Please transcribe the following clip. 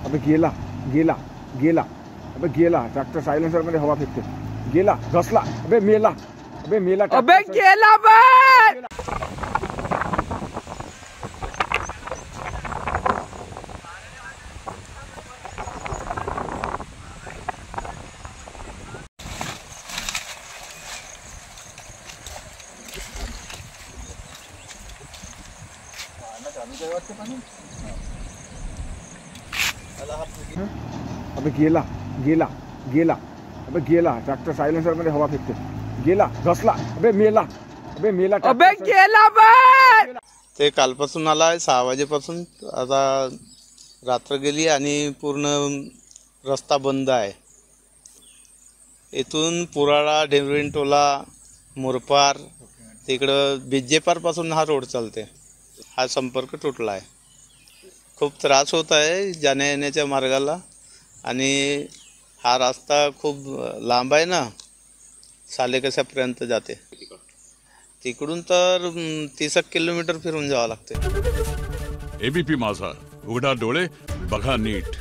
अबे गेला गेला गेला अबे गेला ट्रॅक्टर सायलेन्सर मध्ये हवा फेकते गेला घसला अबे मेला अबे गेला बे अबे गेला गेला गेला अबे गेला ट्रॅक्टर सायलेन्सर मध्ये हवा फेकते गेला घसला अबे मेला अबे गेला बे ते कालपासून आलाय 6 वाजेपासून आता रात्र गेली आणि पूर्ण रस्ता बंद आहे। इथून पुराळा ढेमरीणटोला मुरपार तिकडं बिज्जेपारपासून हा रोड चालते। हा संपर्क तुटला आहे। खूप त्रास होत आहे जाण्या येण्याच्या मार्गाला आणि हा रस्ता खूप लांब आहे ना, सालेकसापर्यंत जाते। तिकडून तर 30 किलोमीटर फिरून जावं लागते। एबीपी माझा, उघडा डोळे बघा नीट।